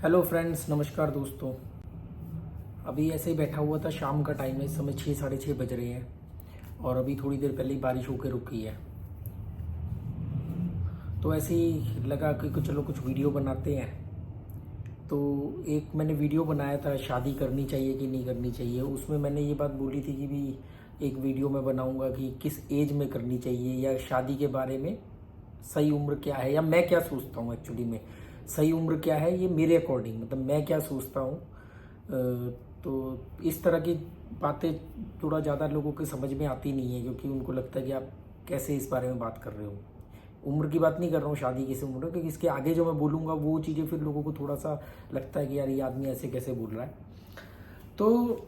Hello friends, नमस्कार दोस्तों। अभी ऐसे ही बैठा हुआ था, शाम का टाइम है, इस समय 6 साढ़े 6 बज रहे हैं और अभी थोड़ी देर पहले ही बारिश होकर रुकी है। तो ऐसे ही लगा कि चलो कुछ वीडियो बनाते हैं। तो एक मैंने वीडियो बनाया था, शादी करनी चाहिए कि नहीं करनी चाहिए। उसमें मैंने ये बात बोली थी कि भी एक वीडियो मैं बनाऊंगा कि किस एज में करनी चाहिए, या शादी के बारे में सही उम्र क्या है, या मैं क्या सोचता हूँ एक्चुअली में सही उम्र क्या है, ये मेरे अकॉर्डिंग मतलब मैं क्या सोचता हूँ। तो इस तरह की बातें थोड़ा ज़्यादा लोगों के समझ में आती नहीं है, क्योंकि उनको लगता है कि आप कैसे इस बारे में बात कर रहे हो। उम्र की बात नहीं कर रहा हूँ, शादी किस उम्र, क्योंकि इसके आगे जो मैं बोलूँगा वो चीज़ें फिर लोगों को थोड़ा सा लगता है कि यार ये आदमी ऐसे कैसे बोल रहा है। तो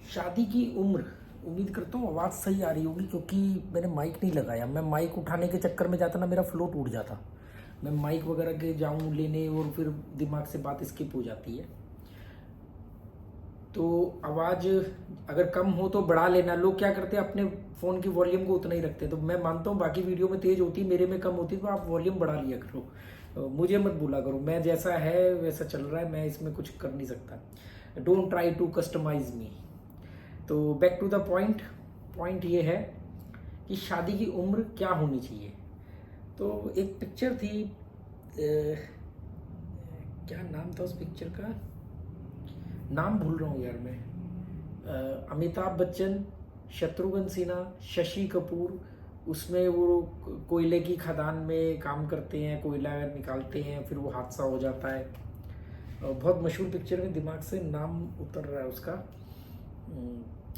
शादी की उम्र, उम्मीद करता हूँ आवाज़ सही आ रही होगी, क्योंकि मैंने माइक नहीं लगाया। मैं माइक उठाने के चक्कर में जाता ना, मेरा फ्लो टूट जाता। मैं माइक वगैरह के जाऊँ लेने और फिर दिमाग से बात स्किप हो जाती है। तो आवाज़ अगर कम हो तो बढ़ा लेना। लोग क्या करते हैं, अपने फ़ोन की वॉल्यूम को उतना ही रखते हैं। तो मैं मानता हूँ बाकी वीडियो में तेज़ होती, मेरे में कम होती, तो आप वॉल्यूम बढ़ा लिया करो। मुझे मत बोला करो, मैं जैसा है वैसा चल रहा है, मैं इसमें कुछ कर नहीं सकता। Don't try to customise me. तो back to the point. Point ये है कि शादी की उम्र क्या होनी चाहिए। तो एक पिक्चर थी, क्या नाम था उस पिक्चर का, नाम भूल रहा हूँ यार मैं। अमिताभ बच्चन, शत्रुघ्न सिन्हा, शशि कपूर, उसमें वो कोयले की खदान में काम करते हैं, कोयला निकालते हैं, फिर वो हादसा हो जाता है। बहुत मशहूर पिक्चर में दिमाग से नाम उतर रहा है उसका।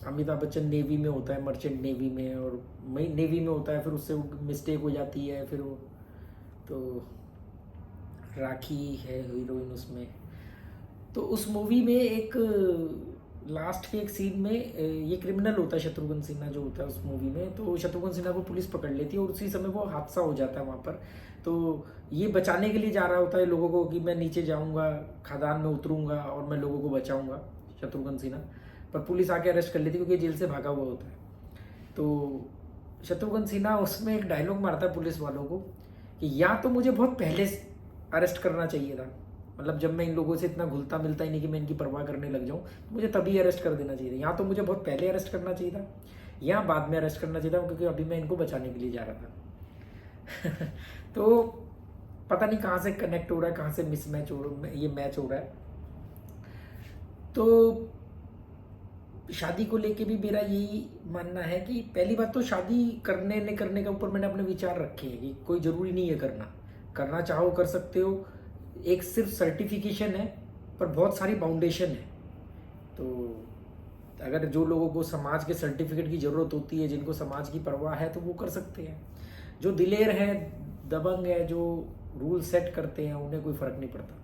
अमिताभ बच्चन नेवी में होता है, मर्चेंट नेवी में, और नेवी में होता है, फिर उससे मिस्टेक हो जाती है, फिर वो तो राखी है हीरोइन उसमें। तो उस मूवी में एक लास्ट के एक सीन में ये क्रिमिनल होता है, शत्रुघ्न सिन्हा जो होता है उस मूवी में। तो शत्रुघ्न सिन्हा को पुलिस पकड़ लेती है और उसी समय वो हादसा हो जाता है वहाँ पर। तो ये बचाने के लिए जा रहा होता है लोगों को कि मैं नीचे जाऊँगा, खदान में उतरूँगा और मैं लोगों को बचाऊँगा, शत्रुघ्न सिन्हा। पर पुलिस आके अरेस्ट कर लेती है, क्योंकि जेल से भागा हुआ होता है। तो शत्रुघ्न सिन्हा उसमें एक डायलॉग मारता है पुलिस वालों को कि या तो मुझे बहुत पहले अरेस्ट करना चाहिए था, मतलब जब मैं इन लोगों से इतना घुलता मिलता ही नहीं कि मैं इनकी परवाह करने लग जाऊं, तो मुझे तभी अरेस्ट कर देना चाहिए था। या तो मुझे बहुत पहले अरेस्ट करना चाहिए था, या बाद में अरेस्ट करना चाहिए था, क्योंकि अभी मैं इनको बचाने के लिए जा रहा था। तो पता नहीं कहाँ से कनेक्ट हो रहा है, कहाँ से मिसमैच हो रहा है, ये मैच हो रहा है। तो शादी को लेके भी मेरा यही मानना है कि पहली बात तो शादी करने न करने के ऊपर मैंने अपने विचार रखे हैं कि कोई ज़रूरी नहीं है करना। करना चाहो कर सकते हो। एक सिर्फ सर्टिफिकेशन है, पर बहुत सारी बाउंडेशन है। तो अगर जो लोगों को समाज के सर्टिफिकेट की ज़रूरत होती है, जिनको समाज की परवाह है, तो वो कर सकते हैं। जो दिलेर हैं, दबंग है, जो रूल सेट करते हैं, उन्हें कोई फ़र्क नहीं पड़ता।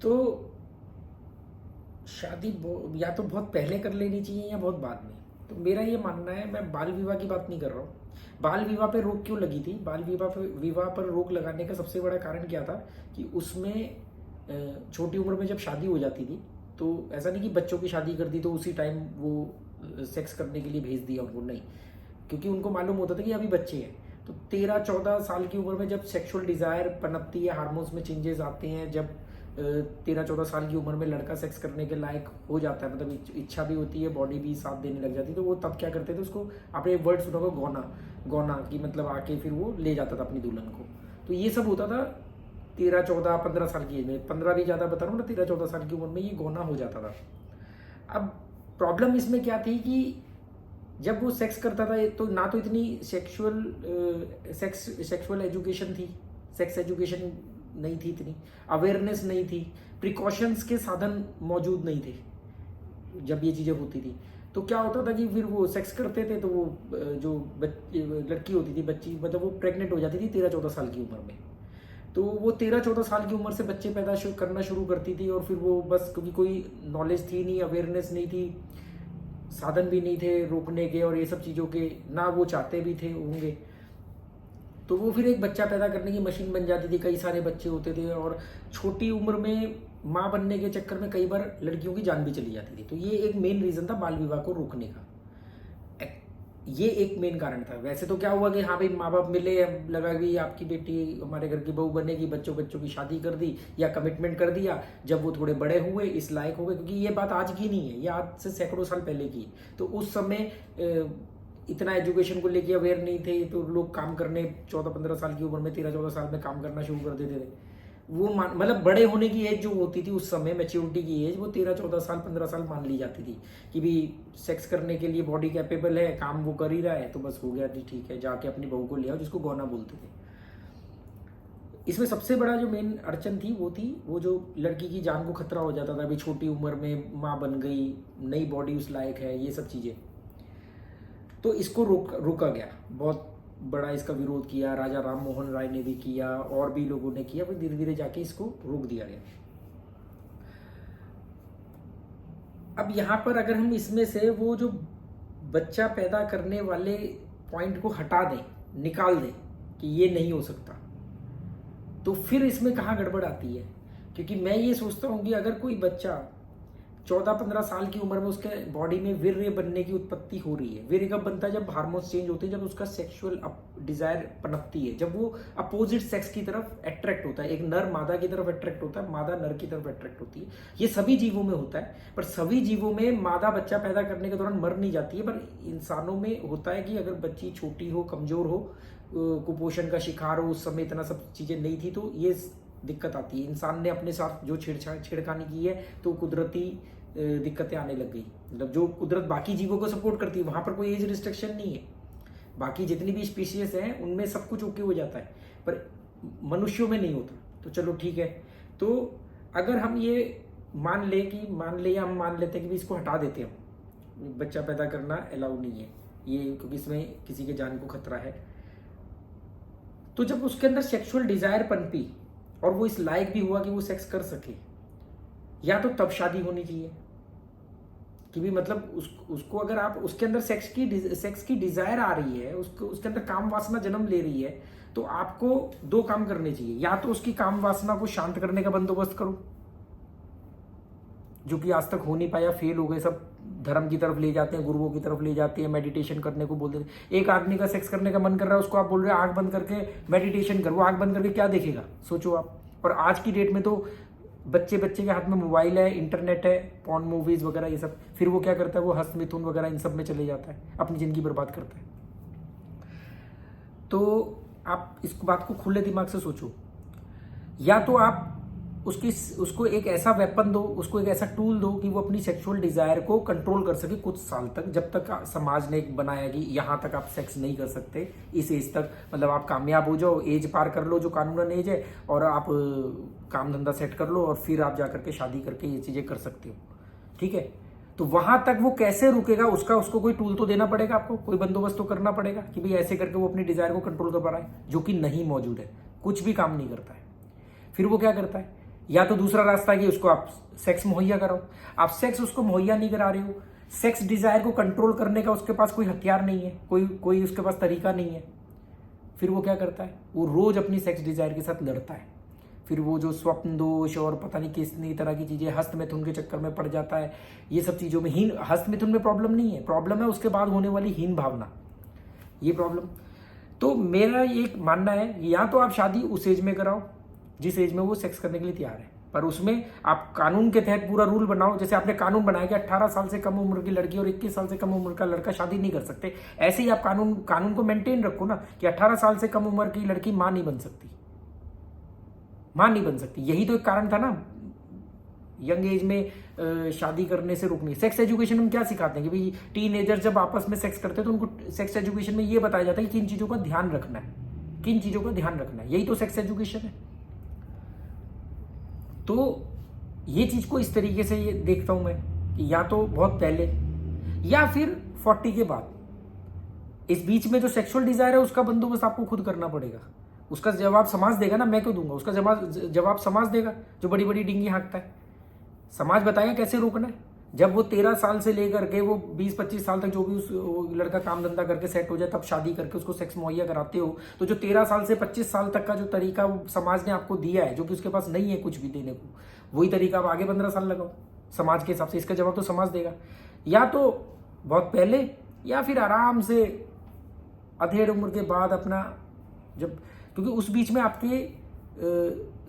तो शादी या तो बहुत पहले कर लेनी चाहिए या बहुत बाद में। तो मेरा ये मानना है, मैं बाल विवाह की बात नहीं कर रहा हूँ। बाल विवाह पे रोक क्यों लगी थी? बाल विवाह पर रोक लगाने का सबसे बड़ा कारण क्या था कि उसमें छोटी उम्र में जब शादी हो जाती थी, तो ऐसा नहीं कि बच्चों की शादी कर दी तो उसी टाइम वो सेक्स करने के लिए भेज दिया उनको, नहीं। क्योंकि उनको मालूम होता था कि अभी बच्चे हैं। तो 13-14 साल की उम्र में जब सेक्सुअल डिज़ायर पनपती है, हार्मोन्स में चेंजेस आते हैं, जब 13-14 साल की उम्र में लड़का सेक्स करने के लायक हो जाता है, मतलब इच्छा भी होती है, बॉडी भी साथ देने लग जाती है, तो वो तब क्या करते थे, उसको आपने वर्ड सुना होगा गौना, गौना की मतलब आके फिर वो ले जाता था अपनी दुल्हन को। तो ये सब होता था 13-14-15 साल की एज में, 15 भी ज़्यादा बता रहा हूँ ना, 13-14 साल की उम्र में ये गौना हो जाता था। अब प्रॉब्लम इसमें क्या थी कि जब वो सेक्स करता था तो ना तो इतनी सेक्सुअल एजुकेशन थी, सेक्स एजुकेशन नहीं थी, इतनी अवेयरनेस नहीं थी, प्रिकॉशंस के साधन मौजूद नहीं थे जब ये चीज़ें होती थी। तो क्या होता था कि फिर वो सेक्स करते थे तो वो जो लड़की होती थी, बच्ची, मतलब वो प्रेग्नेंट हो जाती थी 13-14 साल की उम्र में। तो वो 13-14 साल की उम्र से बच्चे पैदा करना शुरू करती थी, और फिर वो बस क्योंकि कोई नॉलेज थी नहीं, अवेयरनेस नहीं थी, साधन भी नहीं थे रोकने के और ये सब चीज़ों के, ना वो चाहते भी थे होंगे, तो वो फिर एक बच्चा पैदा करने की मशीन बन जाती थी। कई सारे बच्चे होते थे और छोटी उम्र में माँ बनने के चक्कर में कई बार लड़कियों की जान भी चली जाती थी। तो ये एक मेन रीज़न था बाल विवाह को रोकने का। ये एक मेन कारण था। वैसे तो क्या हुआ कि हाँ भाई माँ बाप मिले, अब लगा भी आपकी बेटी हमारे घर की बहू बनेगी, बच्चों बच्चों की शादी कर दी या कमिटमेंट कर दिया। जब वो थोड़े बड़े हुए, इस लायक हो गए, क्योंकि ये बात आज की नहीं है, ये आज से सैकड़ों साल पहले की। तो उस समय इतना एजुकेशन को लेके अवेयर नहीं थे, तो लोग काम करने 14-15 साल की उम्र में, 13-14 साल में काम करना शुरू कर देते थे। वो मतलब बड़े होने की एज जो होती थी उस समय, मैच्योरिटी की एज, वो 13-14 साल 15 साल मान ली जाती थी कि भी सेक्स करने के लिए बॉडी कैपेबल है, काम वो कर ही रहा है, तो बस हो गया जी, ठीक है, जाके अपनी बहू को ले आओ, जिसको गौना बोलते थे। इसमें सबसे बड़ा जो मेन अड़चन थी वो जो लड़की की जान को खतरा हो जाता था, अभी छोटी उम्र में माँ बन गई, नई बॉडी उस लायक है, ये सब चीज़ें। तो इसको रोका गया। बहुत बड़ा इसका विरोध किया, राजा राम मोहन राय ने भी किया, और भी लोगों ने किया, फिर धीरे धीरे जाके इसको रोक दिया गया। अब यहाँ पर अगर हम इसमें से वो जो बच्चा पैदा करने वाले पॉइंट को हटा दें, निकाल दें कि ये नहीं हो सकता, तो फिर इसमें कहाँ गड़बड़ आती है। क्योंकि मैं ये सोचता हूँ कि अगर कोई बच्चा 14-15 साल की उम्र में उसके बॉडी में वीर्य बनने की उत्पत्ति हो रही है, वीर्य कब बनता है, जब हार्मोन्स चेंज होते हैं, जब उसका सेक्सुअल डिजायर पनपती है, जब वो अपोजिट सेक्स की तरफ अट्रैक्ट होता है, एक नर मादा की तरफ अट्रैक्ट होता है, मादा नर की तरफ अट्रैक्ट होती है। ये सभी जीवों में होता है, पर सभी जीवों में मादा बच्चा पैदा करने के दौरान मर नहीं जाती है, पर इंसानों में होता है कि अगर बच्ची छोटी हो, कमजोर हो, कुपोषण का शिकार हो, उस समय इतना सब चीजें नहीं थी, तो ये दिक्कत आती है। इंसान ने अपने साथ जो छेड़खानी की है, तो कुदरती दिक्कतें आने लग गई। मतलब जो कुदरत बाकी जीवों को सपोर्ट करती है, वहां पर कोई एज रिस्ट्रिक्शन नहीं है, बाकी जितनी भी स्पीशीज हैं उनमें सब कुछ ओके हो जाता है, पर मनुष्यों में नहीं होता। तो चलो ठीक है, तो अगर हम ये मान ले या हम मान लेते हैं कि भी इसको हटा देते हैं, बच्चा पैदा करना अलाउ नहीं है ये, क्योंकि इसमें किसी के जान को खतरा है, तो जब उसके अंदर सेक्सुअल डिजायर पनपी और वो इस लायक भी हुआ कि वो सेक्स कर सके, या तो तब शादी होनी चाहिए कि भी मतलब उसको अगर आप उसके अंदर सेक्स की डिजायर आ रही है, उसके अंदर काम वासना जन्म ले रही है, तो आपको दो काम करने चाहिए। या तो उसकी काम वासना को शांत करने का बंदोबस्त करो, जो कि आज तक हो नहीं पाया, फेल हो गए सब, धर्म की तरफ ले जाते हैं, गुरुओं की तरफ ले जाते हैं, मेडिटेशन करने को बोलते हैं। एक आदमी का सेक्स करने का मन कर रहा है, उसको आप बोल रहे हैं आंख बंद करके मेडिटेशन कर, वो आंख बंद करके क्या देखेगा, सोचो आप। और आज की डेट में तो बच्चे के हाथ में मोबाइल है, इंटरनेट है, पॉर्न मूवीज वगैरह ये सब, फिर वो क्या करता है, वो हस्त मिथुन वगैरह इन सब में चले जाता है, अपनी जिंदगी बर्बाद करता है। तो आप इस बात को खुले दिमाग से सोचो, या तो आप उसको एक ऐसा वेपन दो, उसको एक ऐसा टूल दो कि वो अपनी सेक्सुअल डिजायर को कंट्रोल कर सके कुछ साल तक, जब तक समाज ने बनाया कि यहां तक आप सेक्स नहीं कर सकते, इस एज तक, मतलब आप कामयाब हो जाओ, एज पार कर लो जो कानूनन एज है, और आप काम धंधा सेट कर लो, और फिर आप जाकर के शादी करके ये चीजें कर सकते हो, ठीक है। तो वहां तक वो कैसे रुकेगा, उसको कोई टूल तो देना पड़ेगा, आपको कोई बंदोबस्त तो करना पड़ेगा कि भाई ऐसे करके वो अपनी डिजायर को कंट्रोल कर पा रहा है, जो कि नहीं मौजूद है, कुछ भी काम नहीं करता है। फिर वो क्या करता है, या तो दूसरा रास्ता कि उसको आप सेक्स मुहैया कराओ। आप सेक्स उसको मुहैया नहीं करा रहे हो, सेक्स डिजायर को कंट्रोल करने का उसके पास कोई हथियार नहीं है, कोई उसके पास तरीका नहीं है, फिर वो क्या करता है, वो रोज अपनी सेक्स डिजायर के साथ लड़ता है। फिर वो जो स्वप्न दोष और पता नहीं कितनी तरह की चीजें, हस्त मिथुन के चक्कर में पड़ जाता है। ये सब चीजों में हस्त मिथुन में प्रॉब्लम नहीं है, प्रॉब्लम है उसके बाद होने वाली हीन भावना, ये प्रॉब्लम। तो मेरा ये मानना है, या तो आप शादी उस एज में कराओ जिस एज में वो सेक्स करने के लिए तैयार है, पर उसमें आप कानून के तहत पूरा रूल बनाओ। जैसे आपने कानून बनाया कि 18 साल से कम उम्र की लड़की और 21 साल से कम उम्र का लड़का शादी नहीं कर सकते, ऐसे ही आप कानून को मेंटेन रखो ना, कि 18 साल से कम उम्र की लड़की मां नहीं बन सकती, यही तो एक कारण था ना यंग एज में शादी करने से रोकने। सेक्स एजुकेशन में क्या सिखाते हैं कि भाई टीनेजर जब आपस में सेक्स करते हैं तो उनको सेक्स एजुकेशन में ये बताया जाता है कि किन चीजों का ध्यान रखना है, यही तो सेक्स एजुकेशन है। तो ये चीज को इस तरीके से ये देखता हूं मैं कि या तो बहुत पहले या फिर 40 के बाद, इस बीच में जो सेक्सुअल डिजायर है उसका बंदोबस्त आपको खुद करना पड़ेगा। उसका जवाब समाज देगा ना, मैं क्यों दूंगा, उसका जवाब समाज देगा जो बड़ी बड़ी डिंगी हाँकता है। समाज बताएगा कैसे रोकना है। जब वो 13 साल से लेकर के वो 20-25 साल तक जो भी उस लड़का काम धंधा करके सेट हो जाए, तब शादी करके उसको सेक्स मुहैया कराते हो, तो जो 13 साल से 25 साल तक का जो तरीका समाज ने आपको दिया है, जो कि उसके पास नहीं है कुछ भी देने को, वही तरीका आप आगे 15 साल लगाओ समाज के हिसाब से। इसका जवाब तो समाज देगा। या तो बहुत पहले या फिर आराम से अधेड़ उम्र के बाद अपना, जब, क्योंकि उस बीच में आपके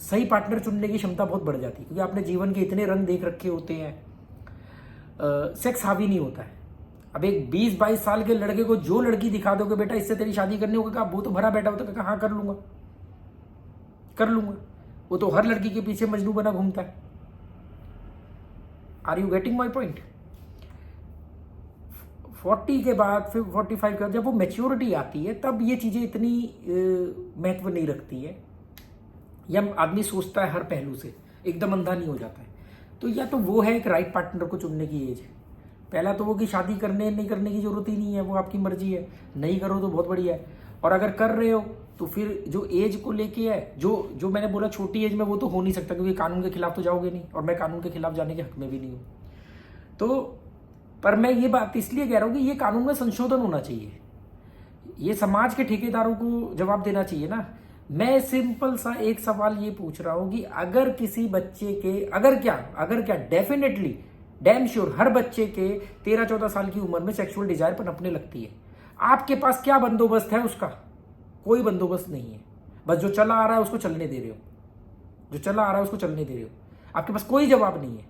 सही पार्टनर चुनने की क्षमता बहुत बढ़ जाती है, क्योंकि आपने जीवन के इतने रंग देख रखे होते हैं, सेक्स हावी नहीं होता है। अब एक 20-22 साल के लड़के को जो लड़की दिखा दोगे बेटा इससे तेरी शादी करनी होगी, कहा वो तो भरा बैठा होता है, हाँ कर लूंगा कर लूंगा, वो तो हर लड़की के पीछे मजनू बना घूमता है। Are you getting my point? 40 के बाद, फिर 45 के बाद जब वो मैच्योरिटी आती है तब ये चीजें इतनी महत्व नहीं रखती है, या आदमी सोचता है हर पहलू से, एकदम अंधा नहीं हो जाता है। तो या तो वो है एक राइट पार्टनर को चुनने की एज। पहला तो वो कि शादी करने नहीं करने की जरूरत ही नहीं है, वो आपकी मर्जी है, नहीं करो तो बहुत बढ़िया है, और अगर कर रहे हो तो फिर जो एज को लेके है, जो मैंने बोला छोटी एज में, वो तो हो नहीं सकता, क्योंकि कानून के खिलाफ तो जाओगे नहीं, और मैं कानून के खिलाफ जाने के हक में भी नहीं हूँ। तो पर मैं ये बात इसलिए कह रहा हूँ कि ये कानून में संशोधन होना चाहिए, ये समाज के ठेकेदारों को जवाब देना चाहिए ना। मैं सिंपल सा एक सवाल ये पूछ रहा हूं कि अगर किसी बच्चे के, अगर क्या डेफिनेटली डैम श्योर हर बच्चे के 13-14 साल की उम्र में सेक्सुअल डिजायर पनपने लगती है, आपके पास क्या बंदोबस्त है उसका? कोई बंदोबस्त नहीं है, बस जो चला आ रहा है उसको चलने दे रहे हो, जो चला आ रहा है उसको चलने दे रहे हो, आपके पास कोई जवाब नहीं है।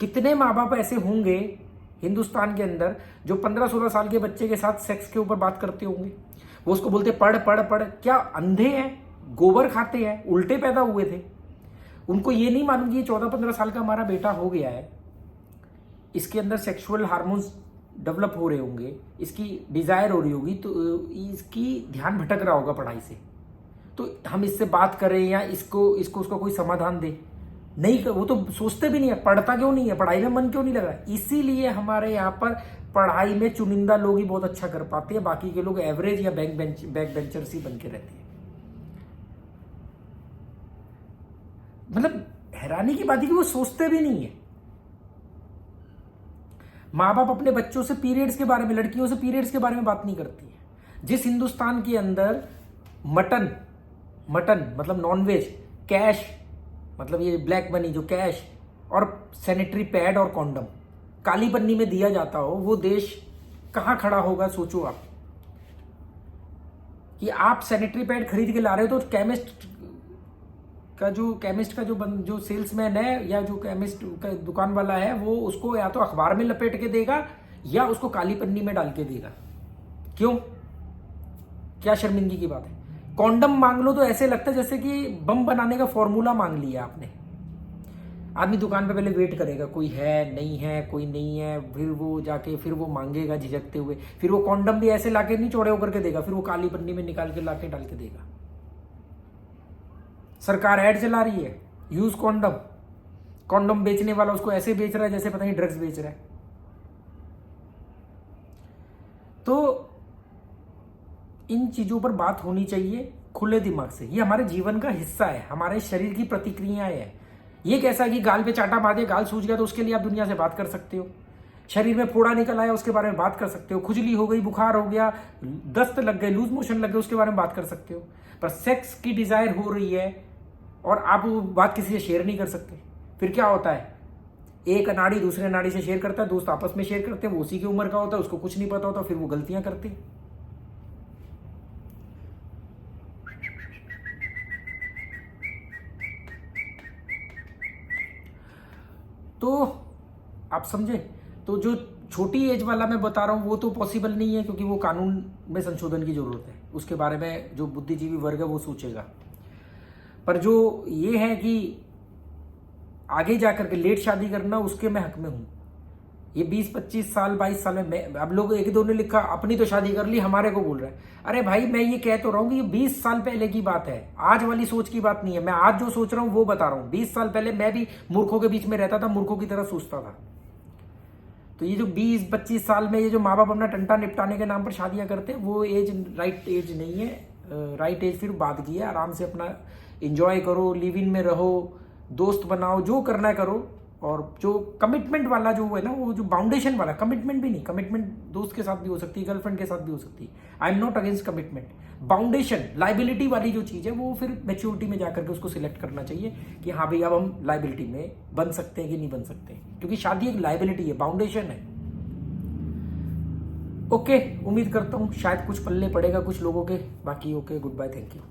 कितने माँ बाप ऐसे होंगे हिंदुस्तान के अंदर जो 15-16 साल के बच्चे के साथ सेक्स के ऊपर बात करते होंगे? वो उसको बोलते पढ़ पढ़ पढ़, क्या अंधे हैं? गोबर खाते हैं? उल्टे पैदा हुए थे? उनको ये नहीं मालूम कि ये 14-15 साल का हमारा बेटा हो गया है, इसके अंदर सेक्सुअल हार्मोन्स डेवलप हो रहे होंगे, इसकी डिजायर हो रही होगी, तो इसकी ध्यान भटक रहा होगा पढ़ाई से, तो हम इससे बात करें या इसको उसका कोई समाधान दे? नहीं, वो तो सोचते भी नहीं है, पढ़ता क्यों नहीं है, पढ़ाई में मन क्यों नहीं लगा। इसीलिए हमारे यहाँ पर पढ़ाई में चुनिंदा लोग ही बहुत अच्छा कर पाते हैं, बाकी के लोग एवरेज या बैक बेंचर्स ही बन के रहते हैं। मतलब हैरानी की बात है कि वो सोचते भी नहीं है। माँ बाप अपने बच्चों से पीरियड्स के बारे में, लड़कियों से पीरियड्स के बारे में बात नहीं करती है। जिस हिंदुस्तान के अंदर मटन मतलब नॉनवेज, कैश मतलब ये ब्लैक मनी जो कैश, और सैनिटरी पैड और कॉन्डम काली पन्नी में दिया जाता हो, वो देश कहां खड़ा होगा? सोचो आप कि आप सैनिटरी पैड खरीद के ला रहे हो तो केमिस्ट का जो सेल्समैन है या जो केमिस्ट का दुकान वाला है, वो उसको या तो अखबार में लपेट के देगा या उसको काली पन्नी में डाल के देगा। क्यों? क्या शर्मिंदगी की बात है? कॉन्डम मांग लो तो ऐसे लगता है जैसे कि बम बनाने का फॉर्मूला मांग लिया आपने। आदमी दुकान पे पहले वेट करेगा, कोई है नहीं है, कोई नहीं है, फिर वो जाके फिर वो मांगेगा झिझकते हुए, फिर वो कॉन्डम भी ऐसे लाके नहीं चौड़े होकर के देगा, फिर वो काली पन्नी में निकाल के लाके डाल के देगा। सरकार ऐड चला रही है, यूज कॉन्डम, कॉन्डम बेचने वाला उसको ऐसे बेच रहा है जैसे पता नहीं ड्रग्स बेच रहा है। तो इन चीजों पर बात होनी चाहिए खुले दिमाग से। ये हमारे जीवन का हिस्सा है, हमारे शरीर की प्रतिक्रियाएं है। ये कैसा कि गाल पे चाटा मार दिया, गाल सूज गया, तो उसके लिए आप दुनिया से बात कर सकते हो। शरीर में फोड़ा निकल आया, उसके बारे में बात कर सकते हो। खुजली हो गई, बुखार हो गया, दस्त लग गए, लूज मोशन लग गए, उसके बारे में बात कर सकते हो। पर सेक्स की डिजायर हो रही है और आप वो बात किसी से शेयर नहीं कर सकते, फिर क्या होता है? एक अनाड़ी दूसरे अनाड़ी से शेयर करता है, दोस्त आपस में शेयर करते हैं, वो उसी की उम्र का होता है, उसको कुछ नहीं पता होता, फिर वो गलतियां करते हैं। तो आप समझे? तो जो छोटी एज वाला मैं बता रहा हूं वो तो पॉसिबल नहीं है, क्योंकि वो कानून में संशोधन की जरूरत है, उसके बारे में जो बुद्धिजीवी वर्ग है वो सोचेगा। पर जो ये है कि आगे जाकर के लेट शादी करना, उसके मैं हक में हूं। ये 20-25 साल 22 साल में मैं, अब लोग एक दो ने लिखा अपनी तो शादी कर ली, हमारे को बोल रहा है। अरे भाई, मैं ये कह तो रहा हूं कि ये 20 साल पहले की बात है, आज वाली सोच की बात नहीं है। मैं आज जो सोच रहा हूं वो बता रहा हूं। 20 साल पहले मैं भी मूर्खों के बीच में रहता था, मूर्खों की तरह सोचता था। तो ये जो 20-25 साल में ये जो माँ बाप अपना टंटा निपटाने के नाम पर शादियां करते हैं, वो एज राइट एज नहीं है। राइट एज फिर बाद की है। आराम से अपना एंजॉय करो, लिव इन में रहो, दोस्त बनाओ, जो करना है करो। और जो कमिटमेंट वाला जो है ना, वो जो बाउंडेशन वाला, कमिटमेंट भी नहीं, कमिटमेंट दोस्त के साथ भी हो सकती है, गर्लफ्रेंड के साथ भी हो सकती है। I am not against commitment. Boundation, liability वाली जो चीज है, वो फिर मैच्योरिटी में जाकर के उसको सिलेक्ट करना चाहिए कि हाँ भाई, अब हम लाइबिलिटी में बन सकते हैं कि नहीं बन सकते, क्योंकि शादी एक लाइबिलिटी है, बाउंडेशन है। ओके, उम्मीद करता हूँ शायद कुछ पल्ले पड़ेगा कुछ लोगों के। बाकी okay, goodbye, thank you.